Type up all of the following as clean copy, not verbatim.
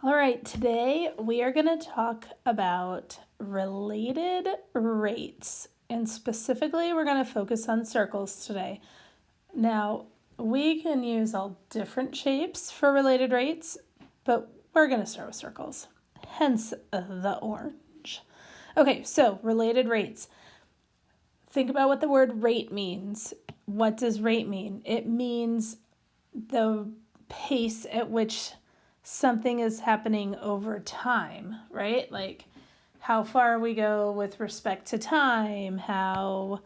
All right, today we are going to talk about related rates, and specifically we're going to focus on circles today. Now, we can use all different shapes for related rates, but we're going to start with circles, hence the orange. Okay, so related rates. Think about what the word rate means. What does rate mean? It means the pace at which something is happening over time, right? Like how far we go with respect to time, how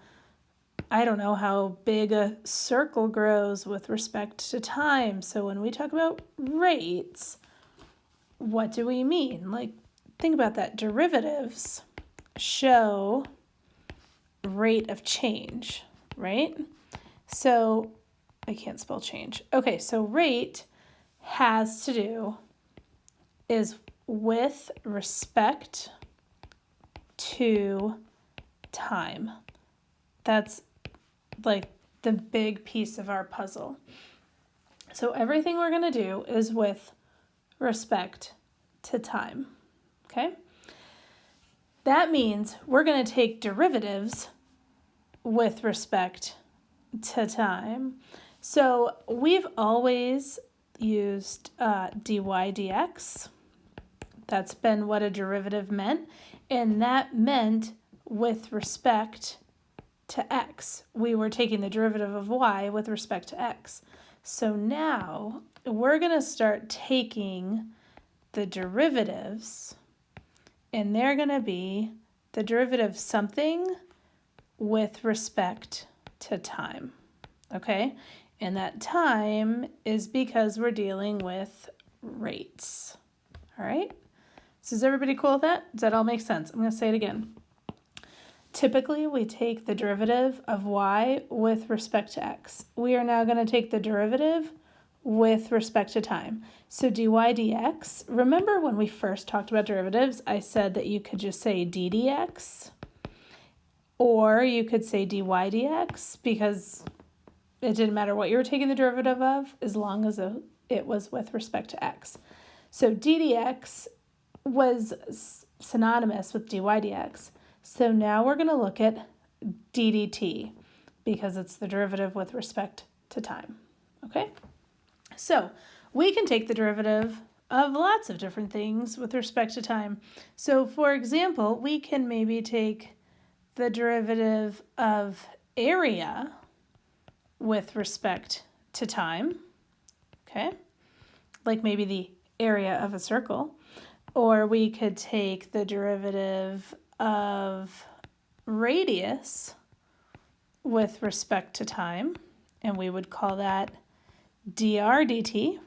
big a circle grows with respect to time. So when we talk about rates, what do we mean? Like, think about that. Derivatives show rate of change, right? So I can't spell change. Okay, so rate has to do is with respect to time. That's like the big piece of our puzzle. So everything we're going to do is with respect to time, okay? That means we're going to take derivatives with respect to time. So we've always used dy dx. That's been what a derivative meant, and that meant with respect to x. We were taking the derivative of y with respect to x. So now we're going to start taking the derivatives, and they're going to be the derivative something with respect to time, okay? And that time is because we're dealing with rates, all right? So is everybody cool with that? Does that all make sense? I'm going to say it again. Typically, we take the derivative of y with respect to x. We are now going to take the derivative with respect to time. So dy dx, remember when we first talked about derivatives, I said that you could just say d dx, or you could say dy dx, because it didn't matter what you were taking the derivative of as long as it was with respect to x. So d dx was synonymous with dy dx. So now we're going to look at d dt because it's the derivative with respect to time. Okay? So we can take the derivative of lots of different things with respect to time. So for example, we can maybe take the derivative of area with respect to time, okay? Like maybe the area of a circle. Or we could take the derivative of radius with respect to time, and we would call that dr dt.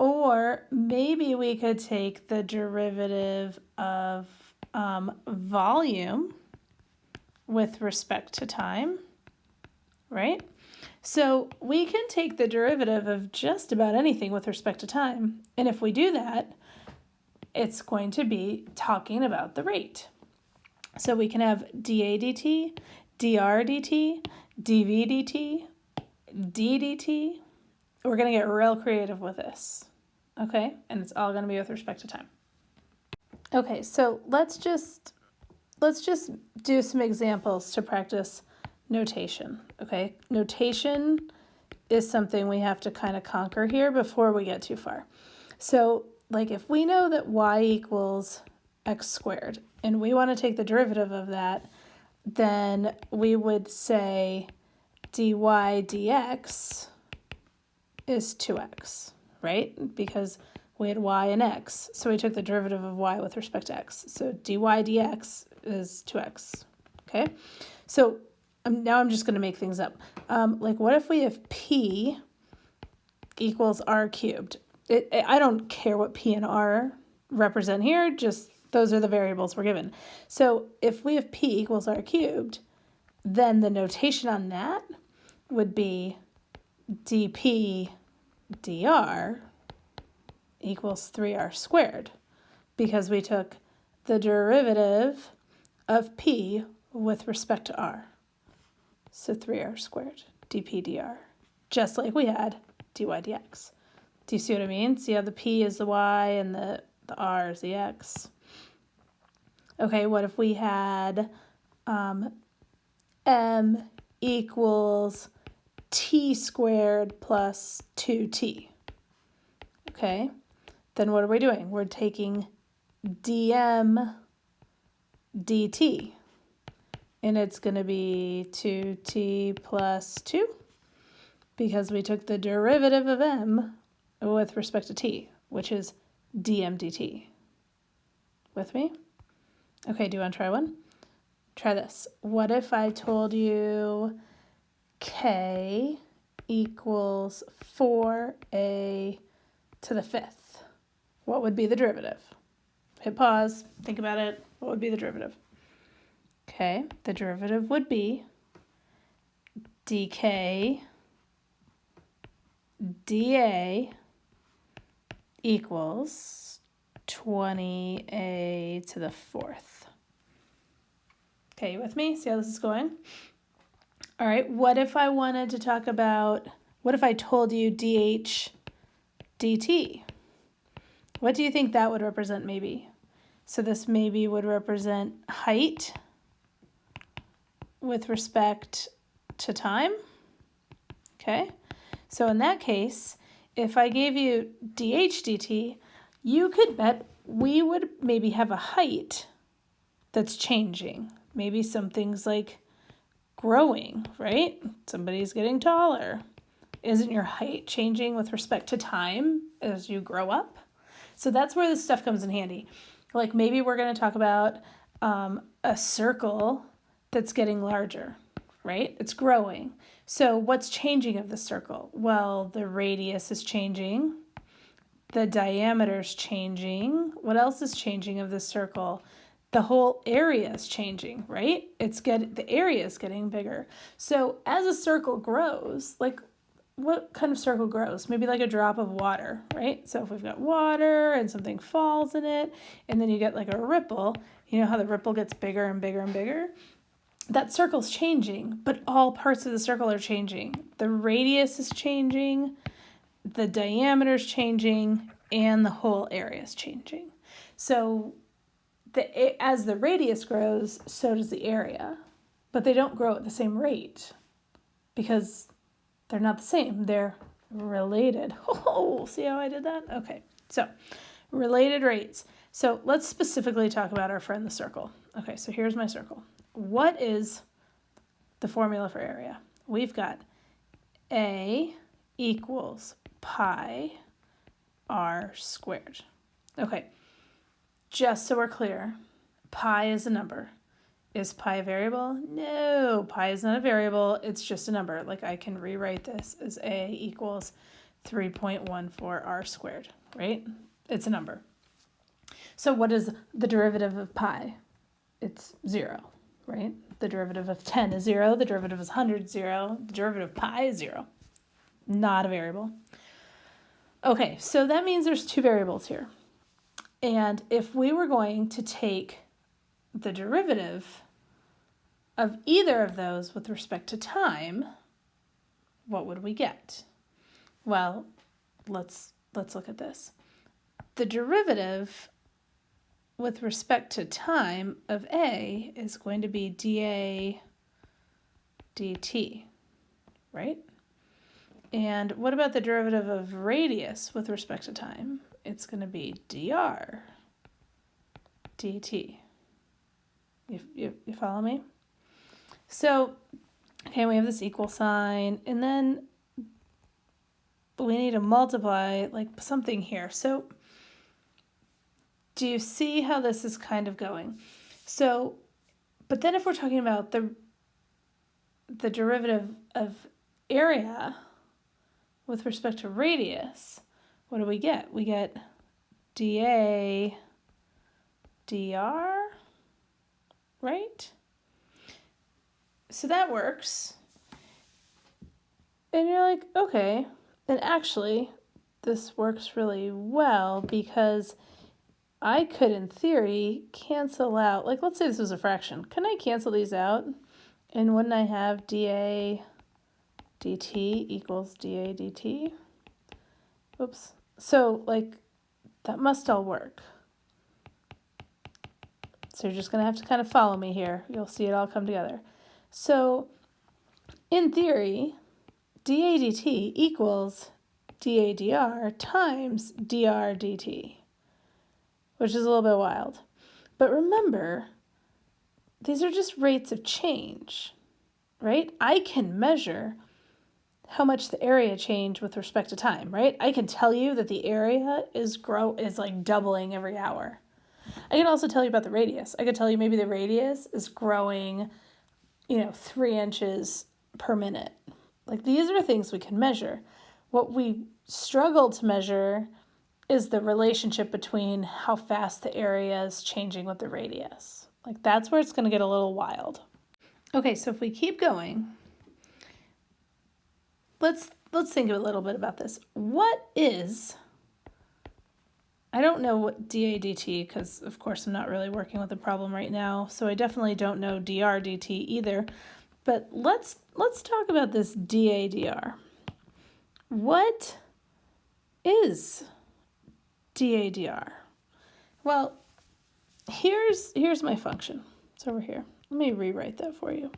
Or maybe we could take the derivative of volume with respect to time, right? So we can take the derivative of just about anything with respect to time. And if we do that, it's going to be talking about the rate. So we can have dA dt, dr dt, dv dt, d dt. We're going to get real creative with this, okay? And it's all going to be with respect to time. Okay, so let's just do some examples to practice notation, okay? Notation is something we have to kind of conquer here before we get too far. So, like if we know that y equals x squared, and we want to take the derivative of that, then we would say dy dx is 2x, right? Because we had y and x, so we took the derivative of y with respect to x. So dy dx is 2x, okay? So now I'm just going to make things up. Like what if we have p equals r cubed? I don't care what p and r represent here, just those are the variables we're given. So if we have p equals r cubed, then the notation on that would be dp dr equals 3r squared, because we took the derivative of p with respect to r. So 3r squared dp dr, just like we had dy dx. Do you see what I mean? See how the P is the Y and the R is the X? Okay, what if we had M equals T squared plus 2T? Okay, then what are we doing? We're taking dm dt, and it's going to be 2t plus 2 because we took the derivative of m with respect to t, which is dm dt. With me? Okay, do you want to try one? Try this. What if I told you k equals 4a to the 5th? What would be the derivative? Hit pause, think about it. What would be the derivative? Okay, the derivative would be dk dA equals 20a to the 4th. Okay, you with me? See how this is going? All right, what if I wanted to talk about, what if I told you dH dt? What do you think that would represent maybe? So this maybe would represent height with respect to time. Okay, so in that case, if I gave you dH dt, you could bet we would maybe have a height that's changing. Maybe some things like growing, right? Somebody's getting taller. Isn't your height changing with respect to time as you grow up? So that's where this stuff comes in handy. Like maybe we're going to talk about a circle that's getting larger, right? It's growing. So what's changing of the circle? Well, the radius is changing. The diameter's changing. What else is changing of the circle? The whole area is changing, right? The area is getting bigger. So as a circle grows, like what kind of circle grows? Maybe like a drop of water, right? So if we've got water and something falls in it, and then you get like a ripple, you know how the ripple gets bigger and bigger and bigger? That circle's changing, but all parts of the circle are changing. The radius is changing, the diameter's changing, and the whole area is changing. So as the radius grows, so does the area, but they don't grow at the same rate because they're not the same. They're related. Oh, see how I did that? Okay, so related rates. So let's specifically talk about our friend, the circle. Okay, so here's my circle. What is the formula for area? We've got A equals pi r squared. Okay, just so we're clear, pi is a number. Is pi a variable? No, pi is not a variable. It's just a number. Like I can rewrite this as A equals 3.14 r squared, right? It's a number. So what is the derivative of pi? It's 0, right? The derivative of 10 is 0. The derivative of 100 is 0. The derivative of pi is 0. Not a variable. Okay, so that means there's two variables here. And if we were going to take the derivative of either of those with respect to time, what would we get? Well, let's look at this. The derivative with respect to time of A is going to be dA dt, right? And what about the derivative of radius with respect to time? It's going to be dr dt. You follow me? So, okay, we have this equal sign, and then we need to multiply like something here. So, do you see how this is kind of going? So, but then if we're talking about the derivative of area with respect to radius, what do we get? We get dA dr, right? So that works. And you're like, okay. And actually, this works really well because I could, in theory, cancel out, like let's say this was a fraction. Can I cancel these out? And wouldn't I have dA dt equals dA dt? Oops. So like that must all work. So you're just going to have to kind of follow me here. You'll see it all come together. So in theory, dA dt equals dA dr times dr dt, which is a little bit wild. But remember, these are just rates of change, right? I can measure how much the area changed with respect to time, right? I can tell you that the area is like doubling every hour. I can also tell you about the radius. I could tell you maybe the radius is growing, 3 inches per minute. Like these are things we can measure. What we struggle to measure is the relationship between how fast the area is changing with the radius. Like that's where it's going to get a little wild. Okay, so if we keep going, let's think a little bit about this. I don't know what dA dt, because of course I'm not really working with the problem right now, so I definitely don't know dr dt either. But let's talk about this dA dr. What is dA dr? Well, here's my function. It's over here. Let me rewrite that for you.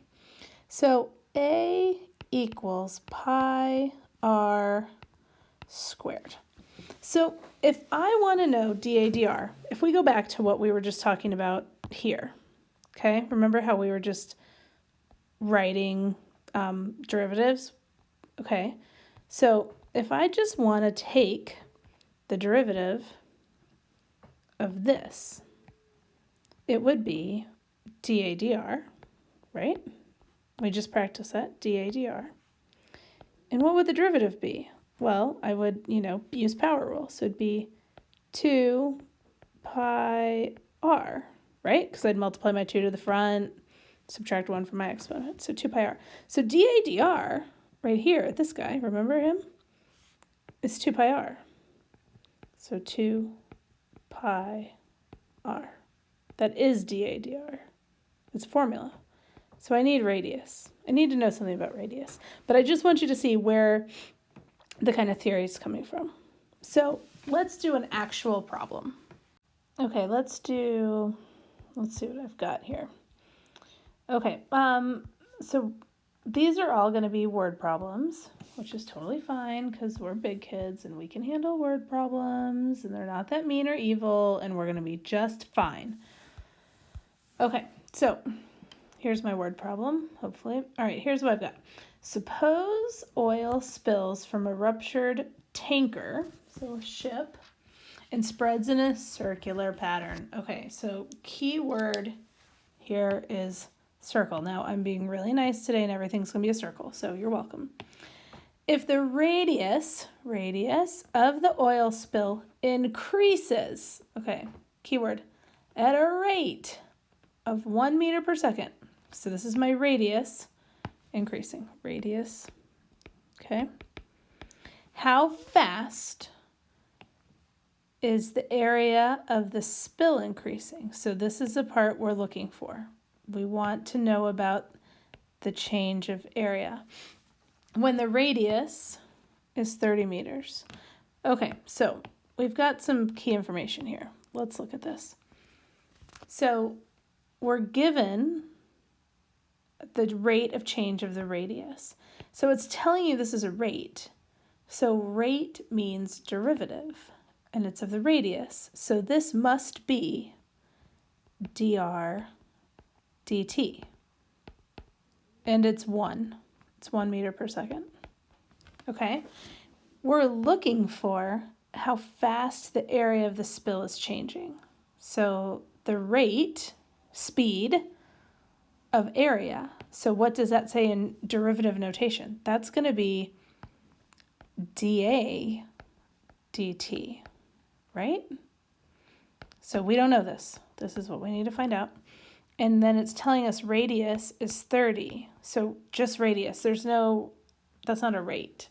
So A equals pi r squared. So if I want to know dA dr, if we go back to what we were just talking about here, okay? Remember how we were just writing derivatives? Okay, so if I just want to take the derivative of this, it would be dA dr, right? We just practiced that, dA dr. And what would the derivative be? Well, I would, use power rule. So it'd be 2 pi r, right? Because I'd multiply my 2 to the front, subtract 1 from my exponent. So 2 pi r. So dA dr, right here, this guy, remember him? Is 2 pi r. So 2 pi r. That is dA dr. It's a formula. So I need radius. I need to know something about radius. But I just want you to see where the kind of theory is coming from. So let's do an actual problem. Okay, let's see what I've got here. Okay, so these are all going to be word problems, which is totally fine because we're big kids and we can handle word problems and they're not that mean or evil and we're going to be just fine. Okay, so here's my word problem, hopefully. All right, here's what I've got. Suppose oil spills from a ruptured tanker, so a ship, and spreads in a circular pattern. Okay, so key word here is circle. Now, I'm being really nice today and everything's going to be a circle, so you're welcome. If the radius of the oil spill increases, okay, keyword, at a rate of 1 meter per second. So this is my radius increasing. Radius, okay. How fast is the area of the spill increasing? So this is the part we're looking for. We want to know about the change of area when the radius is 30 meters. Okay, so we've got some key information here. Let's look at this. So we're given the rate of change of the radius. So it's telling you this is a rate. So rate means derivative, and it's of the radius. So this must be dr dt. And it's 1. It's 1 meter per second. Okay? We're looking for how fast the area of the spill is changing. So the rate, speed, of area. So what does that say in derivative notation? That's going to be dA dt, right? So we don't know this. This is what we need to find out. And then it's telling us radius is 30. So just radius. That's not a rate.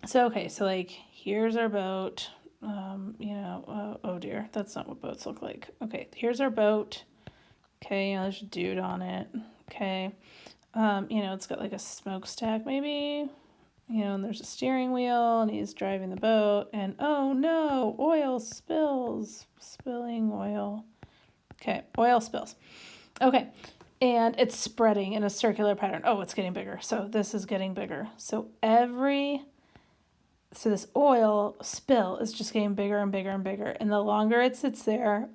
So, okay, so like here's our boat. Oh dear, that's not what boats look like. Okay, here's our boat. Okay, there's a dude on it. Okay, it's got like a smokestack maybe. and there's a steering wheel, and he's driving the boat, and oh no, oil spilling oil. Okay, oil spills. Okay, and it's spreading in a circular pattern. Oh, it's getting bigger. So this is getting bigger. So this oil spill is just getting bigger and bigger and bigger. And the longer it sits there,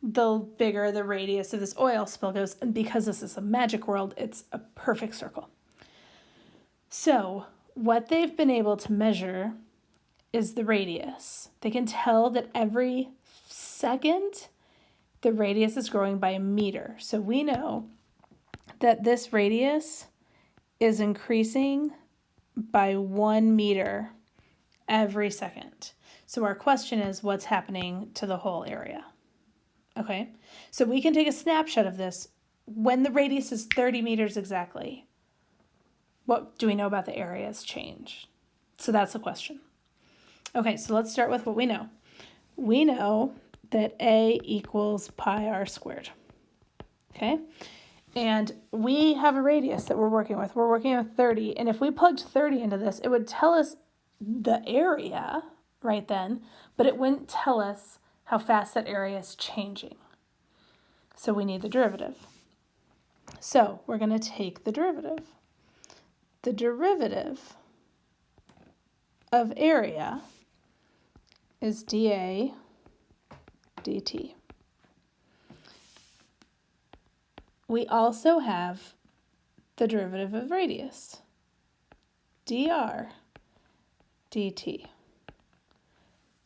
the bigger the radius of this oil spill goes. And because this is a magic world, it's a perfect circle. So what they've been able to measure is the radius. They can tell that every second, the radius is growing by a meter. So we know that this radius is increasing by 1 meter every second. So our question is, what's happening to the whole area? Okay, so we can take a snapshot of this when the radius is 30 meters exactly. What do we know about the area's change? So that's the question. Okay, so let's start with what we know. We know that A equals pi r squared. Okay, and we have a radius that we're working with. We're working with 30, and if we plugged 30 into this, it would tell us the area right then, but it wouldn't tell us how fast that area is changing. So we need the derivative. So we're going to take the derivative. The derivative of area is dA dt. We also have the derivative of radius, dr dt.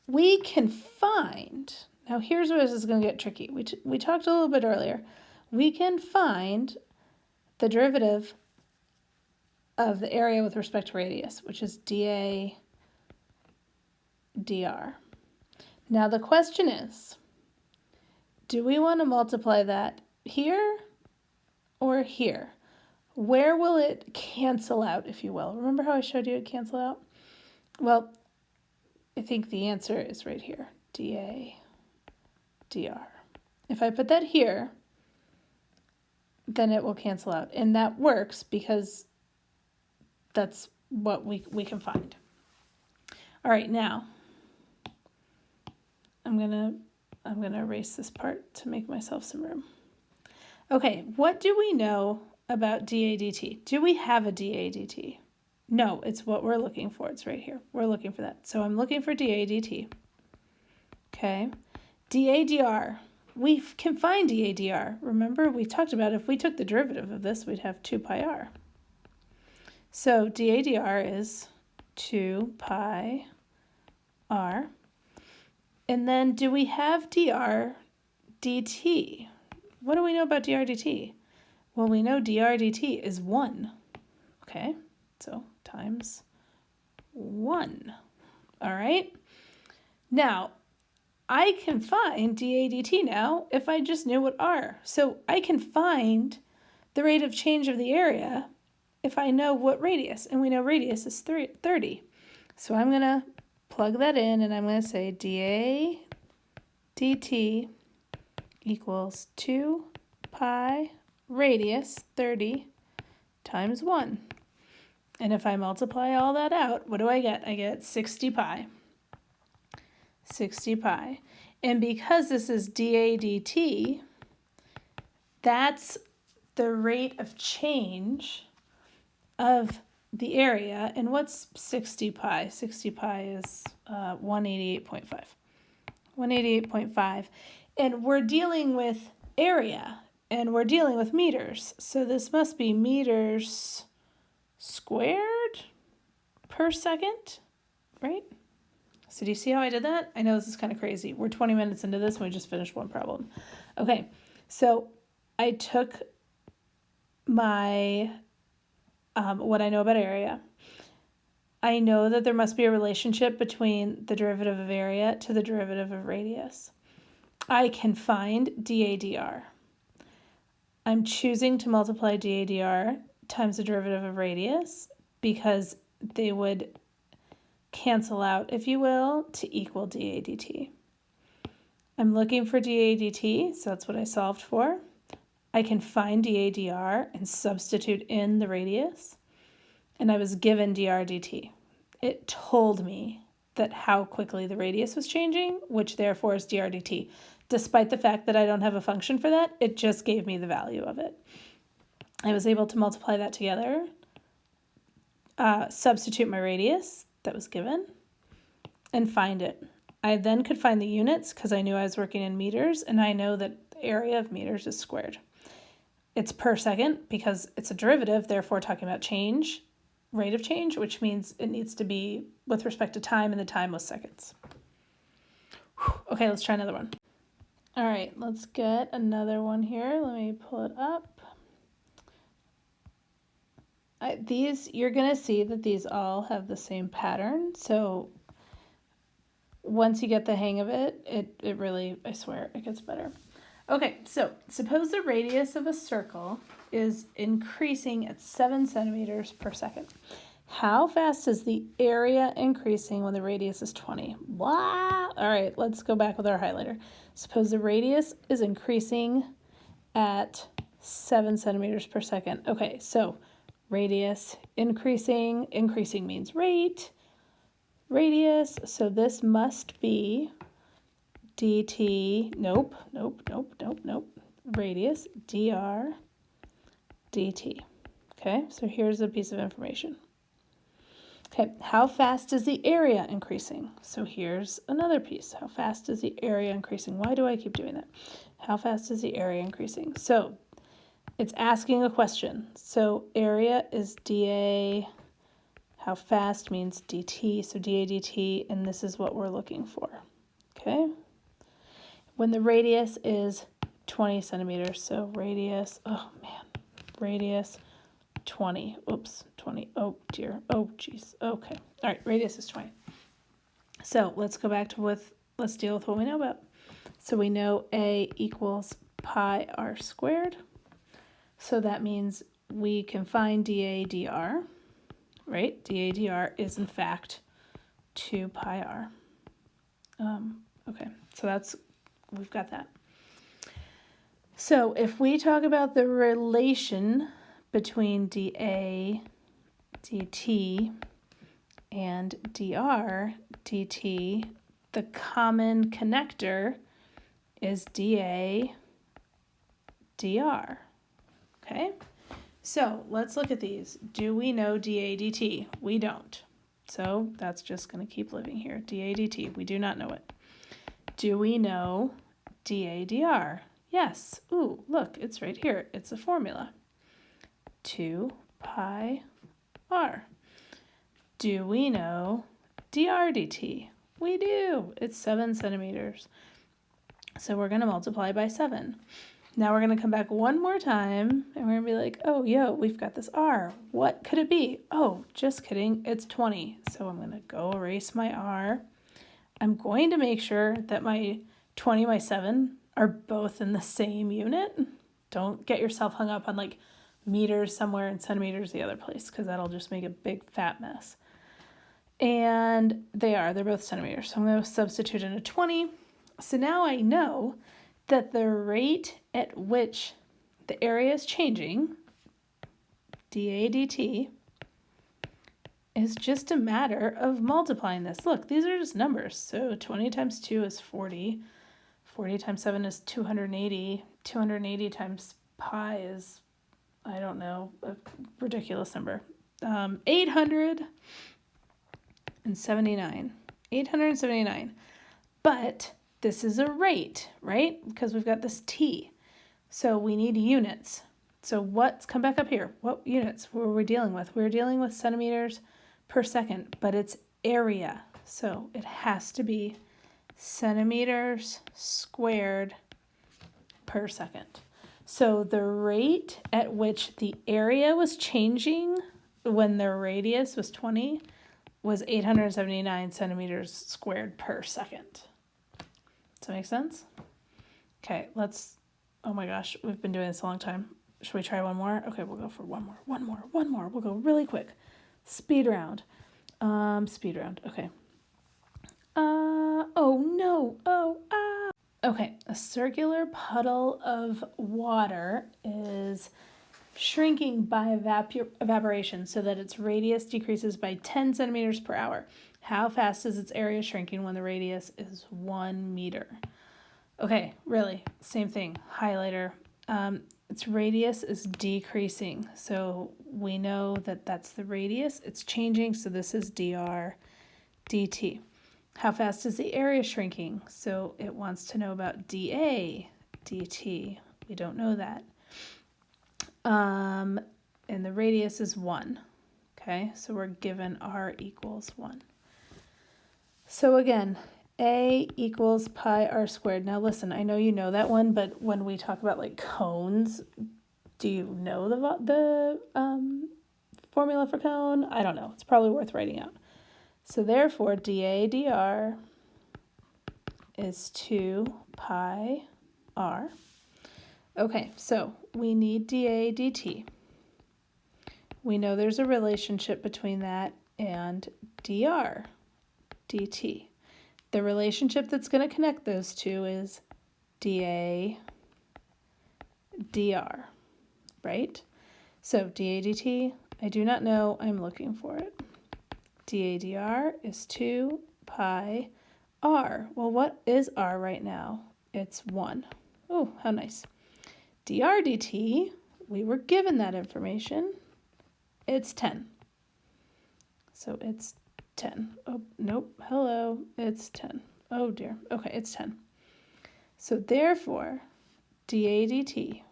We can find, now here's where this is going to get tricky. We talked a little bit earlier. We can find the derivative of the area with respect to radius, which is dA dr. Now the question is, do we want to multiply that here or here? Where will it cancel out, if you will? Remember how I showed you it cancel out? Well, I think the answer is right here, dA dr. If I put that here, then it will cancel out. And that works because that's what we can find. All right, now I'm gonna erase this part to make myself some room. Okay, what do we know about dA dt? Do we have a dA dt? No, it's what we're looking for. It's right here. We're looking for that. So I'm looking for dA dt. Okay, dA dr. We can find dA dr. Remember, we talked about if we took the derivative of this, we'd have 2 pi r. So dA dr is 2 pi r. And then do we have dr dt? What do we know about dr dt? Well, we know dr dt is 1. Okay, so times 1. All right. Now, I can find dA dt now if I just knew what r. So I can find the rate of change of the area if I know what radius. And we know radius is 30. So I'm going to plug that in, and I'm going to say dA dt equals 2 pi radius 30 times 1. And if I multiply all that out, what do I get? I get 60 pi. 60 pi. And because this is dA dt, that's the rate of change of the area. And what's 60 pi? 60 pi is 188.5. 188.5. And we're dealing with area, and we're dealing with meters. So this must be meters squared per second, right? So do you see how I did that? I know this is kind of crazy. We're 20 minutes into this, and we just finished one problem. Okay, so I took my, what I know about area. I know that there must be a relationship between the derivative of area to the derivative of radius. I can find dA dr. I'm choosing to multiply dA dr times the derivative of radius because they would cancel out, if you will, to equal dA dt. I'm looking for dA dt, so that's what I solved for. I can find dA dr and substitute in the radius. and I was given dr dt. It told me that how quickly the radius was changing, which therefore is dr dt. Despite the fact that I don't have a function for that, it just gave me the value of it. I was able to multiply that together, substitute my radius that was given, and find it. I then could find the units because I knew I was working in meters, and I know that the area of meters is squared. It's per second because it's a derivative, therefore talking about change, rate of change, which means it needs to be with respect to time, and the time was seconds. Okay, let's try another one. All right, let's get another one here. Let me pull it up. These, you're going to see that these all have the same pattern. So once you get the hang of it, it really, I swear, it gets better. Okay, so suppose the radius of a circle is increasing at 7 centimeters per second. How fast is the area increasing when the radius is 20? Wow! All right, let's go back with our highlighter. Suppose the radius is increasing at 7 centimeters per second. Okay, so radius increasing means rate, radius, so this must be dt, nope, radius, dr dt. Okay, so here's a piece of information. Okay, how fast is the area increasing? So here's another piece. How fast is the area increasing? Why do I keep doing that? How fast is the area increasing? So it's asking a question. So area is dA, how fast means dt, so dA dt, and this is what we're looking for. Okay? When the radius is 20 centimeters, so radius, oh man, radius 20, oops, 20, oh dear, oh geez, okay. All right, radius is 20. So let's go back to let's deal with what we know about. So we know A equals pi r squared. So that means we can find dA dr, right? dA dr is in fact 2 pi r. Okay, so we've got that. So if we talk about the relation between dA dt and dr dt, the common connector is dA dr. Okay, so let's look at these. Do we know dA dt? We don't. So that's just going to keep living here. dA dt, we do not know it. Do we know dA dr? Yes. Ooh, look, it's right here. It's a formula. 2 pi r. Do we know dr dt? We do. It's 7 centimeters. So we're going to multiply by 7. Now we're going to come back one more time, and we're going to be like, oh, yo, we've got this r. What could it be? Oh, just kidding. It's 20. So I'm going to go erase my r. I'm going to make sure that my 20 by 7 are both in the same unit. Don't get yourself hung up on like meters somewhere and centimeters the other place, because that'll just make a big fat mess. And they're both centimeters. So I'm going to substitute in a 20. So now I know that the rate at which the area is changing, dA dt, is just a matter of multiplying this. Look, these are just numbers. So 20 times 2 is 40. 40 times 7 is 280. 280 times pi is, I don't know, a ridiculous number. 879. 879. But this is a rate, right? Because we've got this t. So we need units. So come back up here. What units were we dealing with? We're dealing with centimeters per second, but it's area. So it has to be centimeters squared per second. So the rate at which the area was changing when the radius was 20 was 879 centimeters squared per second. Does that make sense? Okay, oh my gosh, we've been doing this a long time. Should we try one more? Okay, we'll go for one more. We'll go really quick. Speed round. Okay. Oh no, Okay, a circular puddle of water is shrinking by evaporation so that its radius decreases by 10 centimeters per hour. How fast is its area shrinking when the radius is 1 meter? Okay, really, same thing, highlighter. Its radius is decreasing, so we know that that's the radius. It's changing, so this is dr dt. How fast is the area shrinking? So it wants to know about dA dt. We don't know that. And the radius is 1. Okay, so we're given r equals 1. So again, a equals pi r squared. Now listen, I know you know that one, but when we talk about like cones, do you know the formula for cone? I don't know. It's probably worth writing out. So therefore, dA dr is 2 pi r. Okay, so we need dA dt. We know there's a relationship between that and dr dt. The relationship that's going to connect those two is dA dr, right? So dA dt, I do not know, I'm looking for it. dA dr is 2 pi r. Well, what is r right now? It's 1. Oh, how nice. dr dt, we were given that information. It's 10. So it's 10. Oh, nope. Hello. It's 10. Oh, dear. Okay, it's 10. So therefore, dA dt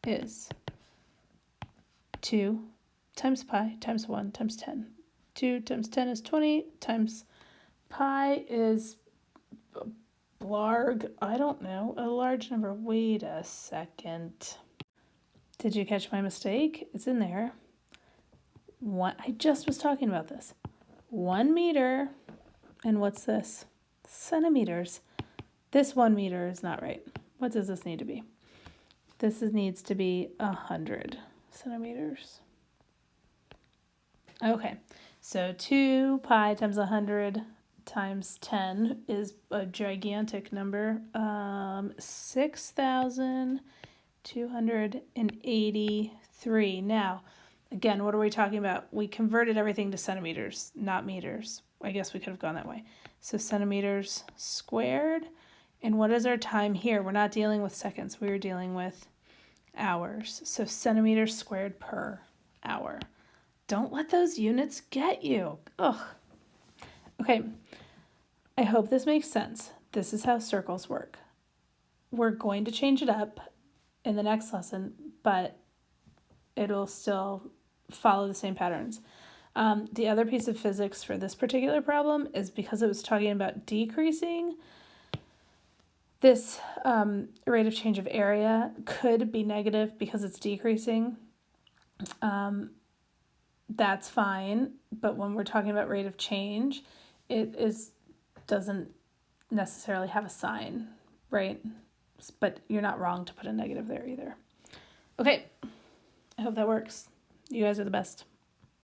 is 2 times pi times 1 times 10. 2 times 10 is 20 times pi is blarg. I don't know. A large number. Wait a second. Did you catch my mistake? It's in there. I just was talking about this. 1 meter, and what's this? Centimeters. This 1 meter is not right. What does this need to be? This needs to be 100 centimeters. Okay, so 2 pi times 100 times 10 is a gigantic number. 6,283. Now, again, what are we talking about? We converted everything to centimeters, not meters. I guess we could have gone that way. So centimeters squared. And what is our time here? We're not dealing with seconds. We are dealing with hours. So centimeters squared per hour. Don't let those units get you. Ugh. Okay. I hope this makes sense. This is how circles work. We're going to change it up in the next lesson, but it'll still follow the same patterns. The other piece of physics for this particular problem is because it was talking about decreasing, this rate of change of area could be negative because it's decreasing. That's fine, but when we're talking about rate of change, it doesn't necessarily have a sign, right? But you're not wrong to put a negative there either. Okay, I hope that works. You guys are the best.